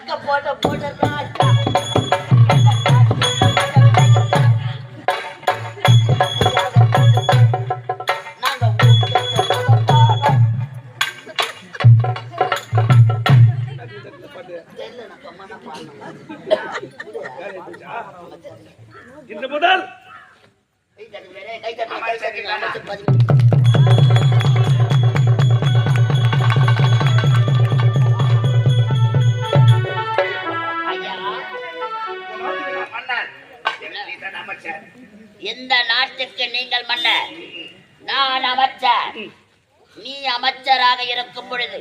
வெக்க போட்டு இன்று முதல் இந்த நாட்டுக்கு நீங்கள் மன்னர், நான் அமைச்சர். நீ அமைச்சராக இருக்கும் பொழுது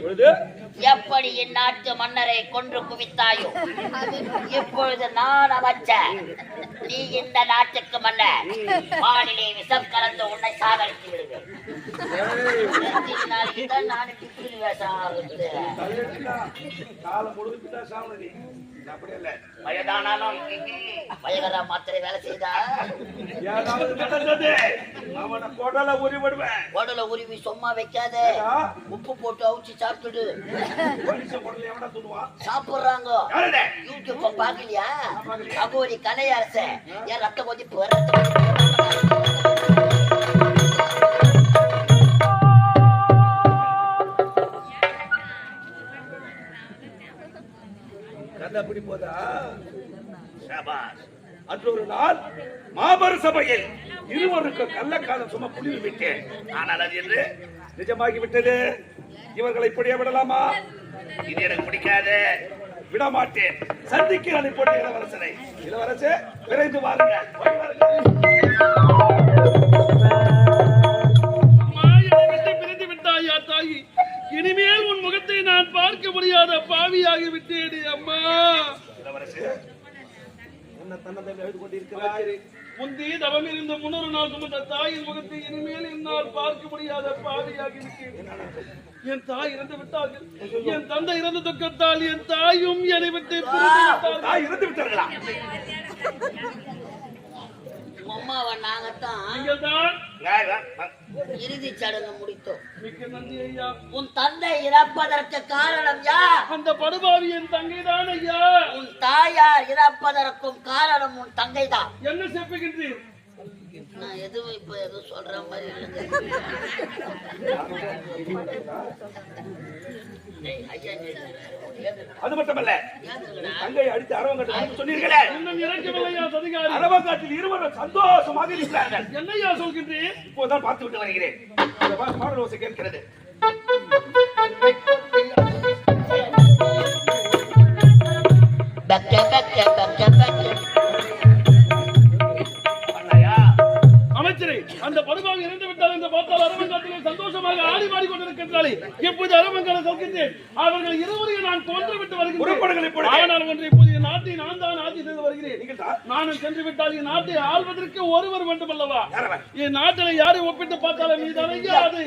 எப்படி இந்நாட்டு மன்னரை கொன்று குவித்தாயோ, இப்பொழுது நான் அமைச்சர், நீ இந்த நாட்டுக்கு மன்னர். வானிலே விஷம் கலந்து உன்னை சாகடித்து விடுவேன். நான் டிப்பில் வேஷம் ஆகுது. வயதானாலும் வயகரா மாத்திரை வேலை செய்தா உடல உருவி சும்மா வைக்காத. உப்பு போட்டு அவிச்சு சாப்பிட்டுடு. சாப்பிடுறாங்க. யூடியூப் பாக்கலையா? அகோரி கலையரச என் ரத்த கொதிப்பு அப்படி போதா? அன்றொரு நாள் மாபெரும் சபையில் இருவருக்கு கள்ளக்காலம் சும்மா புள்ளி விட்டேன். ஆனால் அது என்று நிஜமாகி விட்டது. இவர்களை இப்படியே விடலாமா? இது எனக்கு பிடிக்காது. விட மாட்டேன். சந்திக்க அனுப்பி இளவரசனை. இளவரசே, விரைந்து வாருங்க. பிரிந்து விட்டாயா தாயி? இனிமேல் உன் முகத்தை நான் பார்க்க முடியாத பாவியாகி விட்டேன் அம்மா. என்ன தன்னதை எழுது கொண்டிருக்கிறாய்? முந்தி தவம் இருந்த முன்னொரு நாள் சுமந்த தாயின் முகத்தை இனிமேல் என்னால் பார்க்க முடியாத பாவியாகி விட்டேன். என் தாய் இறந்து விட்டார்கள். என் தந்தை இறந்து துக்கத்தால் என் தாயும் என்னை விட்டு இறந்து விட்டார்களா? அம்மாவை நாங்கத்தான் இறுதி சடங்கு முடித்தோம். உன் தந்தை இறப்பதற்கு காரணம் யார்? அந்த படுபாவி என் தங்கைதான் ஐயா. உன் தாயார் இறப்பதற்கும் காரணம் உன் தங்கைதான். என்ன செப்புகின்றீர்? நான் எதுவும் இப்ப எதுவும் சொல்ற மாதிரி இல்லைங்க. அது மட்டுமல்ல, தங்கை அடித்து அரவங்காட்டு சொன்னீர்களே, அரவங்காட்டில் இருவரும் சந்தோஷமாக இருக்கிறார்கள். என்னையா சொல்கின்றேன்? இப்போதான் பார்த்து விட்டு வருகிறேன். பாடல் ஓசை கேட்கிறது. அமைச்சரே, அந்த படுபாவி இறந்து விட்டால் இந்த பார்த்தால் அரவங்காட்டிலே சந்தோஷமாக ஆடி மாடி கொண்டிருக்கின்றாலே, எப்போது அரவங்கால சொல்கின்றேன், அவர்கள் இருவரையும் நான் கொன்று விட்டு வருகிறேன். ஆனால் ஒன்றை இப்போது என் நாட்டை நான் தான் ஆட்சி செய்து வருகிறேன். நானும் சென்று விட்டால் என் நாட்டை ஆள்வதற்கு ஒருவர் வேண்டும் அல்லவா? என் நாட்டில் யாரை ஒப்பிட்டு பார்த்தாலும் நீ தானையா அது?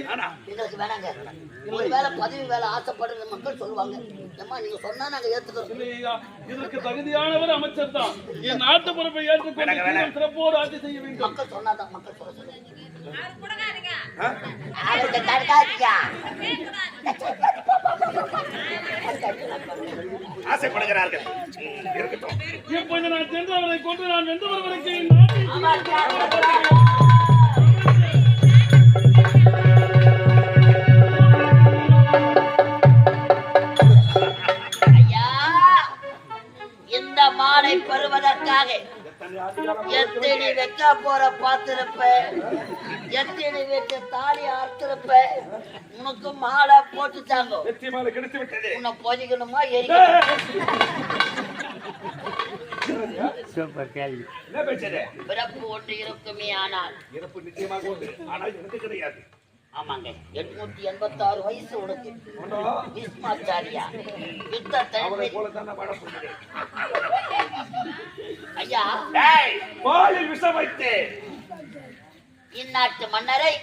வேலை பதவி வேலை ஆசைப்படுற மக்கள் சொல்லுவாங்க. நீங்க சொன்னா நாங்க ஏத்துக்கிறோம். இதற்கு தகுதியானவர் அமைச்சர் தான். என் நாட்டு பொறுப்பை ஏற்றுக்கொண்டு சிறப்போடு ஆட்சி செய்ய வேண்டும். மக்கள் சொன்னாதான் மக்கள் சொல்ல சொல்லுங்க. ஆசைப்படுகிறார்கள். இப்போது நான் சென்றவரை கொண்டு நான் வென்று வருவதற்கு இந்த மாலை பெறுவதற்காக எத்தனை வெக்க போற பார்த்திருப்ப, எத்தனை வீட்டு தாலி அறுத்திருப்ப, உனக்கு மாலை போட்டுட்டாங்க. உன்னை போதிக்கணுமா? பிறப்பு ஒன்று இருக்குமே, ஆனால் இறப்பு நிச்சயமாக உண்டு. ஆனால் எனக்கு கிடையாது. ஆமாங்க, 886 வயசு உனக்கு. பீஷ்மாச்சாரியா யுத்த தலைமை ஐயா பாலில் விஷம் வைத்து இந்நாட்டு மன்னரை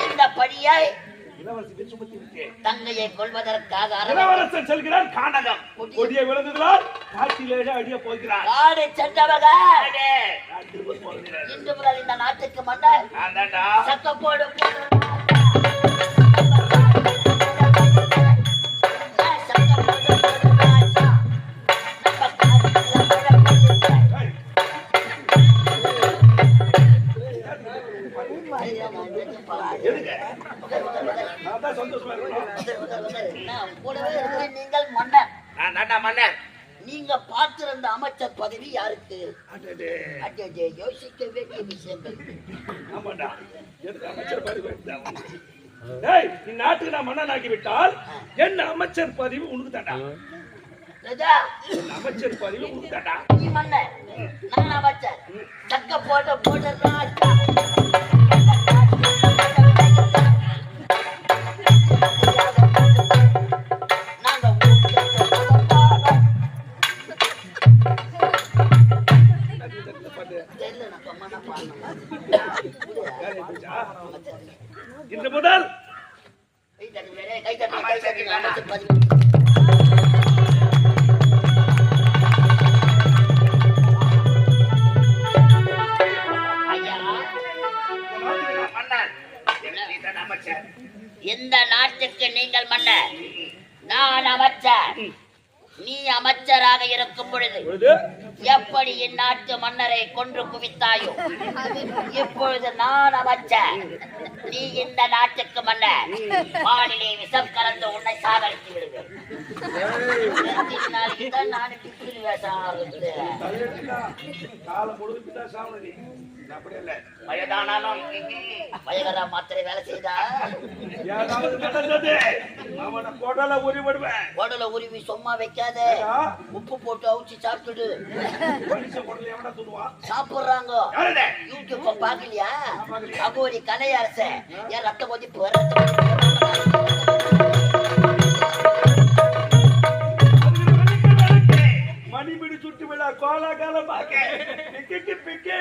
இந்த படியை தங்கையை கொள்வதற்காக இளவரசன் செல்கிறார். கானகம் கொடிய விலங்குகளால் காட்டிலே அடிய போகிறார். காடை சென்றவர்கள் இன்று முதல் இந்த நாட்டுக்கு மன்னர் சக்கப்போடு நான் தான் சந்தோஷமா இருக்கணும். நான் கூடவே இருந்து நீங்கள் மன்னர். நான் தாண்டா மன்னர். நீங்க பார்த்திருந்த அமைச்சர் பதவி யாருக்கு? அடடே. அடடே, யோசிக்க வேண்டிய விஷயங்கள். ஆமாண்டா. எதுக்கு அமைச்சர் பதவி வேண்டாம்? டேய், நீ நாட்டுக்கு நான் மன்னன் ஆக்கி விட்டால் என்ன அமைச்சர் பதவி உனக்கு தாண்டா. ராஜா, அமைச்சர் பதவி உனக்கு தாண்டா. நீ மன்னர், நான் அமைச்சர். சக்க போட்ட ராஜா. இன்று முதல் இந்த நாட்டுக்கு நீங்கள் மன்னர், நான் அமைச்சர். நீ அமைச்சராக இருக்கும் பொழுது எப்படி இந்நாட்டு மன்னரை கொன்று குவித்தாயோ, இப்பொழுது நான் அமைச்சர், நீ இந்த நாட்டுக்கு மன்னர். பாலிலே விஷம் கலந்து உன்னை சாகடித்து விடுவேன். நான் டிப்பில் வேஷம் காலம் முழுதுதான் சாவணி. அப்படி இல்ல, வயதானாலும் பயகர மாத்திரை வேலை செய்தா ஏதாவது நடந்தது அவனை கொடல உரிவிடுவேன். உடல உருவி சும்மா வைக்காத, உப்பு போட்டு அவிச்சு சாப்பிட்டுடு. மனுஷன் கொடல எவனா துணுவான்? சாப்பிடுறாங்க. யூடியூப் பாக்கலையா? அகோரி கலையரச என் ரத்த கொதிப்பு மணிபிடி சுட்டு விழா கோலா காலம் பிக்கு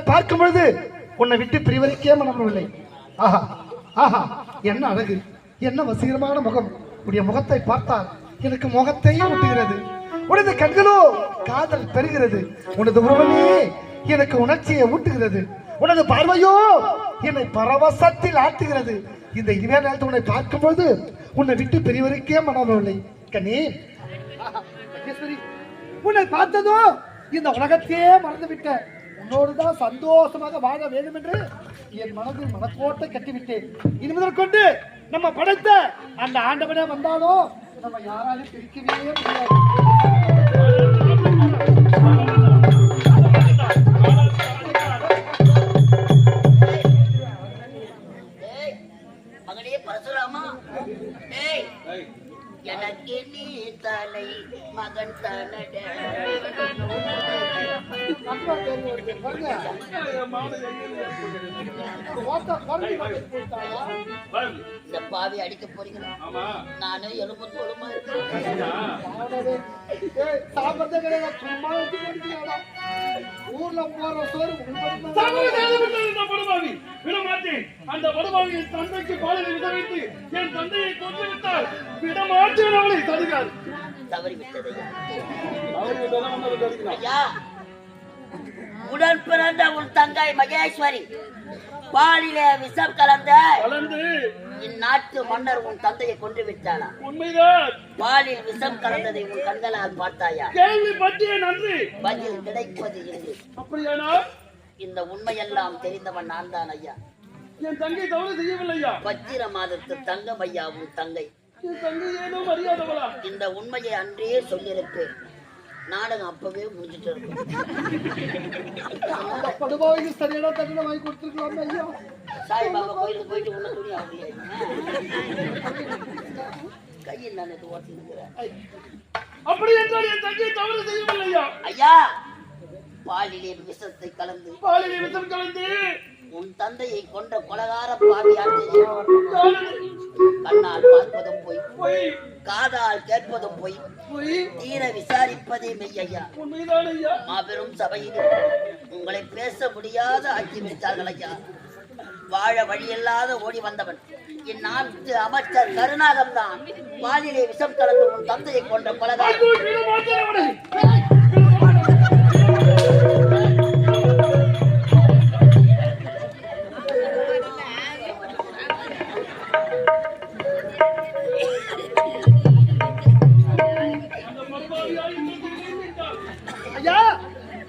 பார்க்கும் பொழுது உன்னை விட்டு பிரிவரிக்கே மனமில்லை. ஆஹா ஆஹா, என்ன அழகு, என்ன வசீகரமான முகம். உடைய முகத்தை பார்த்தால் எனக்கு முகத்தையே ஊட்டுகிறது. உனது கண்களோ காதல் பெறுகிறது. உனது உருவமே எனக்கு உணர்ச்சியை ஊட்டுகிறது. உனது பார்வையோ என்னை பரவசத்தில் ஆட்டுகிறது. இந்த இனிய நேரத்தில் உன்னை பார்க்கும் பொழுது உன்னை விட்டு பிரிவரிக்கே மனமில்லை. கண்ணே, உன்னை பார்த்ததோ இந்த உலகத்தையே மறந்து விட்டேன். உன்னோடுதான் சந்தோஷமாக வாழ வேண்டும் என்று என் மனதில் மனக்கோட்டை கட்டிவிட்டேன். இனி முதல் கொண்டு நம்ம படைத்த அந்த ஆண்டவனே வந்தாலும் நம்ம யாராலும் பிரிக்கவே முடியாது. மகனே பரசுராமா, எனக்கு நீ தலை மகன் தனட. இந்த பாவி அடிக்க போறீங்களா? நானும் எலும்பு தோலுமா இருக்கேன். ஊர்ல போற சோறு அந்த படுபாவியின் தந்தைக்கு பாலியல் விதவித்து என் தந்தையை கொண்டு விட்டால் விடமாட்டேன். அவளை தடுக்காது. தவறி விட்டது ஐயா. உடன் பிறந்த உன் தங்கை மகேஸ்வரி பாலிலே விஷம் கலந்து இந்நாட்டு மன்னர் உன் தந்தையை கொண்டு விட்டாளா? உண்மைதான். பாலில் விஷம் கலந்ததை உன் கண்களால் பார்த்தாயா? கேள்விப்பட்டே நன்றி. பதில் கிடைப்பது இல்லை. அப்படியானால் இந்த உண்மையெல்லாம் தெரிந்தவன் நான் தான் ஐயா. என் தங்கை தவறு செய்யவில்லையா? பச்சிர மாதத்து தங்கம் ஐயா உன் தங்கை. என் தங்கை ஏதோ அறியாதவளா? இந்த உண்மையை அன்றே சொல்லியிருப்பேன். நாடகம் அப்பவே முடிஞ்சிட்டு இருக்கும். படுபாவைக்கு சரியான தண்டனை வாங்கி கொடுத்துருக்கலாம் ஐயா. சாய்பாபா கோயிலுக்கு போயிட்டு உன்ன துணி ஆகலையா? கையில் நான் இது ஓட்டிருக்கிறேன். அப்படி என்றால் என் தங்கை தவறு செய்யவில்லையா? ஐயா, பாலிலே விஷத்தை கலந்து உன் தந்தையை கொண்ட கொலகார பாவியார் கண்ணால் பார்ப்பதும் போய், காதால் கேட்பதும் போய், தீர விசாரிப்பதே மெய்யா. மாபெரும் சபையில் உங்களை பேச முடியாத ஆக்கி விட்டார்கள் ஐயா. வாழ வழியில்லாத ஓடி வந்தவன் இந்நாட்டு அமைச்சர் கருணாகம் தான் பாலிலே விஷம் கலந்து உன் தந்தையை கொண்ட கொலகார.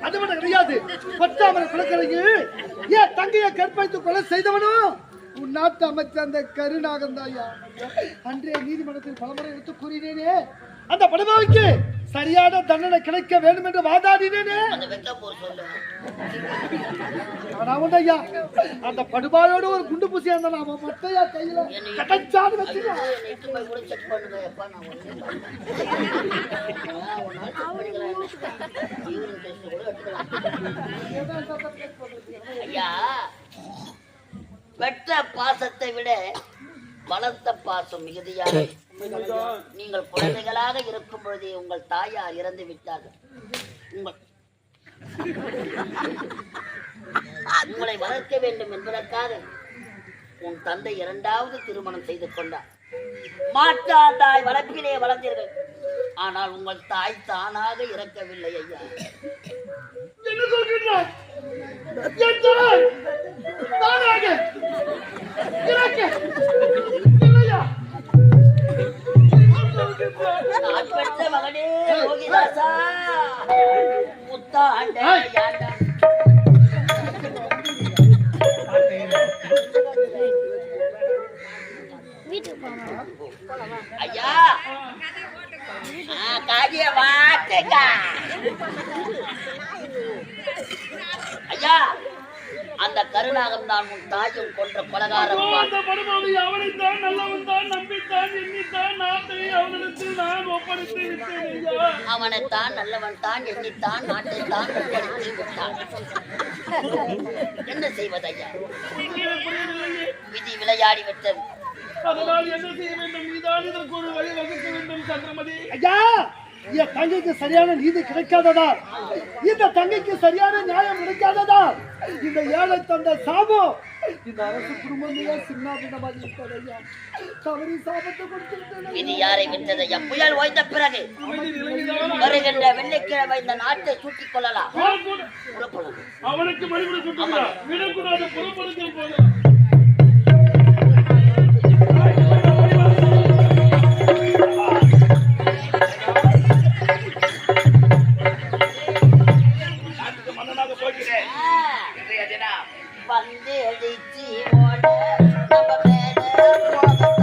அது மட்டும் கிடையாது. பச்சாமரை குலக்கரையில் ஏன் தங்கையை கற்பழித்து கொலை செய்தவனும் உன் நாட்டு அமைச்சர் அந்த கருநாகம் தாயா. அன்றைய நீதிமன்றத்தில் பலமுறை எடுத்து கூறினேனே, அந்த படுபாவிக்கு சரியான தண்டனை கிடைக்க வேண்டும் என்று வாதாடினேனே. ஐயா, அந்த படுபாயோட ஒரு குண்டு பூசி அந்த நாம மட்டையா கையில கட்டச்சாடு வச்சுக்கலாம். ஐயா, பெற்ற பாசத்தை விட வளர்த்த பாசம் மிகுதியாக. நீங்கள் குழந்தைகளாக இருக்கும் பொழுதே உங்கள் தாயார் இறந்து விட்டார்கள். உங்களை வளர்க்க வேண்டும் என்பதற்காக உன் தந்தை இரண்டாவது திருமணம் செய்து கொண்டார். மாற்றாந்தாய் வளர்ப்பிலே வளர்ந்தீர்கள். ஆனால் உங்கள் தாய் தானாக இறக்கவில்லை. ஐயா, என்ன சொல்கிறாய்? என் தாய் தானாக இல்லையா? நான் பெற்ற மகனே யோகிதாசா, முத்தாண்ட ஐயா, காரிய வாட்டுக்கா. ஐயா, அந்த கருணாகம் தான் உன் தாயும் கொன்ற கொலகாரம். அந்த படுபாவி அவனைத்தான் நல்லவன் தான் நம்பித்தான் எண்ணித்தான் நாட்டை அவனிடத்தில் நான் ஒப்படைத்து விட்டேன் ஐயா. அவனைத்தான் நல்லவன் தான் எண்ணித்தான் நாட்டை தான் ஒப்படைத்து விட்டான். என்ன செய்வது ஐயா? விதி விளையாடி விட்டது. அதனால் என்ன செய்ய வேண்டும்? நீதான் இதற்கு ஒரு வழி வகுக்க வேண்டும் சந்திரமதி. ஐயா, என் தங்கைக்கு சரியான நீதி கிடைக்காததா, இந்த தங்கைக்கு சரியான நியாயம் கிடைக்காததா, இந்த ஏழை தந்த சாபம் இந்த அரசு குடும்பமே சின்னாபின்னமாக இருக்கிறது. ஐயா, தவறி சாபத்தை கொடுத்து விதி யாரை விட்டது ஐயா? புயல் ஓய்ந்த பிறகு வருகின்ற வெள்ளிக்கிழமை இந்த நாட்டை சூட்டிக் கொள்ளலாம். அவனுக்கு மறுபடி சுட்டுகிறார். விடக்கூடாது, புறப்படுத்தல் போல. வந்து அடிச்சு ஓட நம்ம மேல போகத்தான்.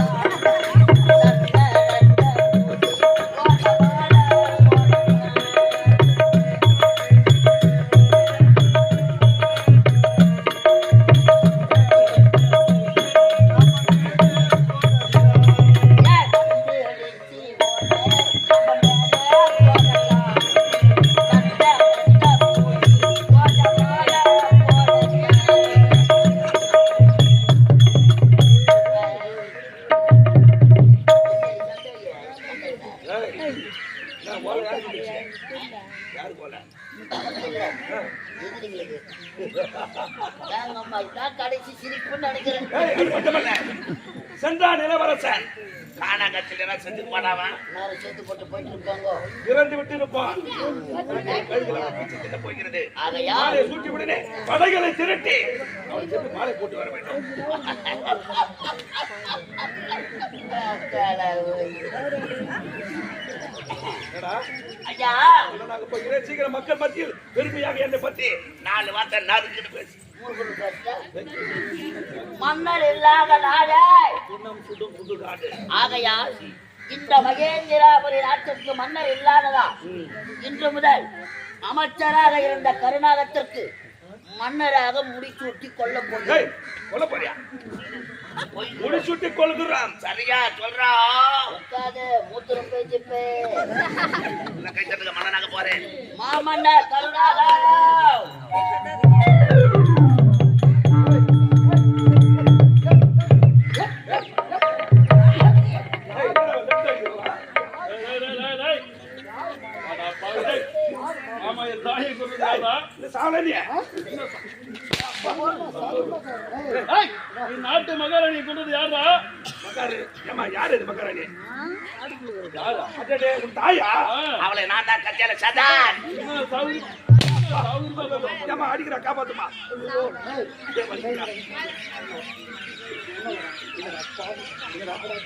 கடைசி சிரிப்பு நினைக்கிறேன். சென்றான் இளவரசன். காணாங்கத்தில் செஞ்சு போனாவன். நேரம் சேர்த்து போட்டு போயிட்டு இருப்பாங்க. இறந்து விட்டு இருப்பான். போகிறது. ஆகையால் சூட்டி விடுனே, படைகளை திரட்டி மாலை போட்டு வர வேண்டும். ஐயா, போகிறேன். சீக்கிரம் மக்கள் மத்தியில் பெருமையாக என்னை பத்தி 4 வார்த்தை நறுக்குன்னு பேசு. மன்னர் இல்லாத நாடே ஆகையால் இந்த மகேந்திராபுரி நாட்டிற்கு மன்னர் இல்லாததா இன்று முதல் அமைச்சராக இருந்த கருணாகத்திற்கு மன்னராக முடிசூட்டி கொள்ள போறியா? முடிசூட்டி கொள்கிறான். சரியா சொல்றா? மூத்திரம் பேச்சுப்பே கைத்தட்டுக்கு மன்னனாக போறேன். மாமன்னர் கருணாகர். நாட்டு மகாராணி கொண்டது யாரா? யாரு இது மகாராணி? தாயா? அவளை நான் தான் கத்தியால சதான் அடிக்கிறா. காப்பாத்துமா.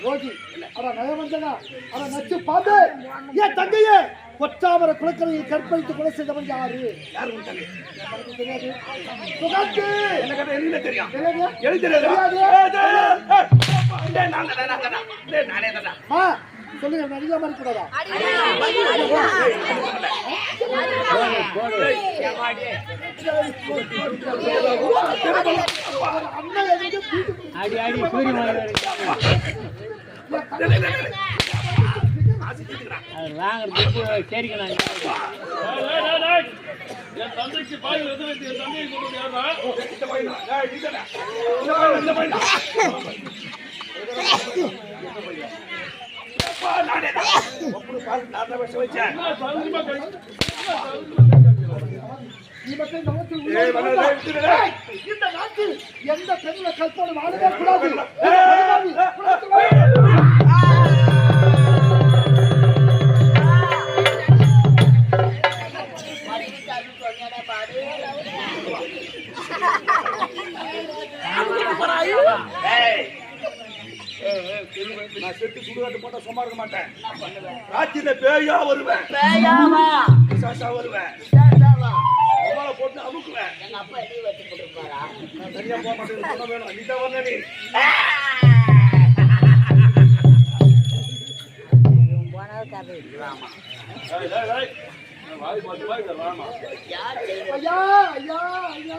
ரோகி, நச்சு பாத்து என் தங்கையே கொற்றாமர குளக்கரையில் கற்பழித்து கொலை செய்தவன் யாரு? யாரு உன் தம்பி? எனக்கு தெரியாது. சுகாந்தி! என்ன கதை என்ன தெரியும்? தெரியாது? எனக்கு தெரியாதா? தெரியாது. டேய், நான் டேய், நானே தான்டா. ஆ, சொல்லுங்க, நான் அதிகமா இருக்கக்கூடாதா? அண்ணா எதுக்கு வீட்டுக்கு அடி அடி சூரிய மாதிரி அது வாங்குறது சரிக்கணும். என் தந்தைக்கு பாயில் எது வைத்து என் தந்தையை கொண்டு யாரா இந்த பையனா? டேய், நீதானே? இந்த பையனா? அப்பா, நானே தான். ஒப்புடு பாரு, நான் தான் விஷம் வச்சேன். சந்தமா கை நீ மட்டும் இந்த நாட்டில் ஏய், உள்ள- வரல, டேய், விட்டுடு, டேய். இந்த நாட்டில் எந்த பெண்ணுல கற்பனை வாழவே கூடாது. டேய். நான் செத்து சுடுகாட்டு போட்டா சும்மா இருக்க மாட்டேன். ராத்திரில பேயா வருவேன், பேயாவா பிசாசா வருவேன், விசாசாவா? உமால போட்டு அமுக்குவேன். எங்க அப்பா எழுதி வச்சு கொடுப்பாரா? நான் தனியா போக மாட்டேன், சொன்ன வேணும். நீ தான் வரல நீ. போனது கதை ராமா. டேய் டேய் டேய் வாய் மாத்தி வாய் ராமா யார் செய்தது? ஐயா ஐயா ஐயா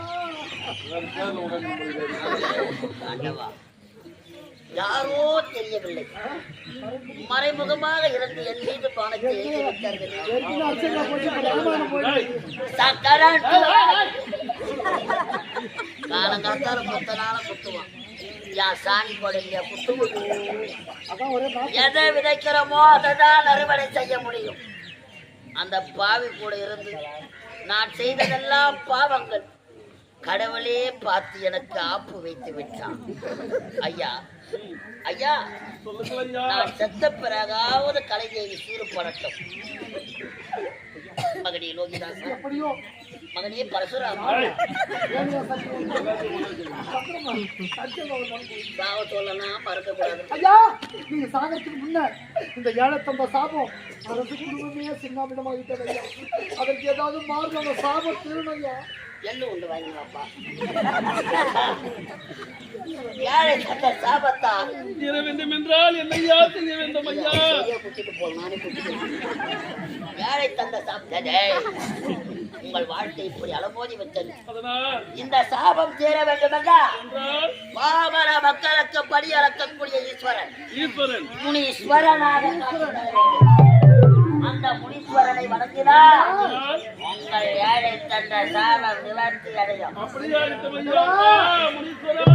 ஆண்டவா, யாரோ தெரியவில்லை, மறைமுகமாக இருந்து என் மீது பானத்தை எழுதி விட்டார்கள். ஏற்கனவே அர்ச்சனை போச்சு, இப்ப ராமாயணம் போயிடுச்சு. சக்கரன் காலங்காத்தால குத்தனால குத்துவான். யான் சாணி போடலையா குத்து. அதான் ஒரே நாக்கு. எதை விதைக்கிறோமோ அதைதான் அறுவடை செய்ய முடியும். அந்த பாவி கூட இருந்து நான் செய்ததெல்லாம் பாவங்கள். கடவுளே பார்த்து எனக்கு ஆப்பு வைத்து விட்டான். ஐயா ஐயா, சொல்லுங்கள் ஐயா. நான் செத்த பிறகாவது கலைஞை சீர்படட்டும். மகனே லோகிதாசன், எப்படியோ மகனே பரசுராமா, ஏனியா சத்தியம். சத்தியமா, சத்தியமா ஒரு மனுஷன். சாவ சொல்லலாம் மறக்கக்கூடாது. ஐயா, நீங்க சாகறதுக்கு முன்ன இந்த ஏழத்தம்ப சாபம் அரசு குடும்பமே சின்னாபிடமாகிட்டது ஐயா. அதற்கு ஏதாவது மார்க்கம் அந்த சாபம் தீரணும் ஐயா. எள்ளு உண்டு வாங்கினாப்பா. ஏழை கட்ட சாபத்தா தீர வேண்டும் என்றால் என்னையா செய்ய வேண்டும் ஐயா? சரியா குத்திட்டு போல், நானே குத்திட்டு. ஏழை தந்த சாப்பிட்டதே உங்கள் வாழ்க்கை இப்படி அலமோதி விட்டது. அதனால் இந்த சாபம் தீர வேண்டும் என்றால் என்றால் பாமர மக்களுக்கு படி அளக்கக்கூடிய ஈஸ்வரன் ஈஸ்வரன் முனீஸ்வரனாக காட்சி தர வேண்டும். அந்த முனீஸ்வரனை வணங்கினால் உங்கள் ஏழை தந்த சாபம் நிவர்த்தி அடையும். அப்படியா இருக்கும் ஐயா? முனீஸ்வரா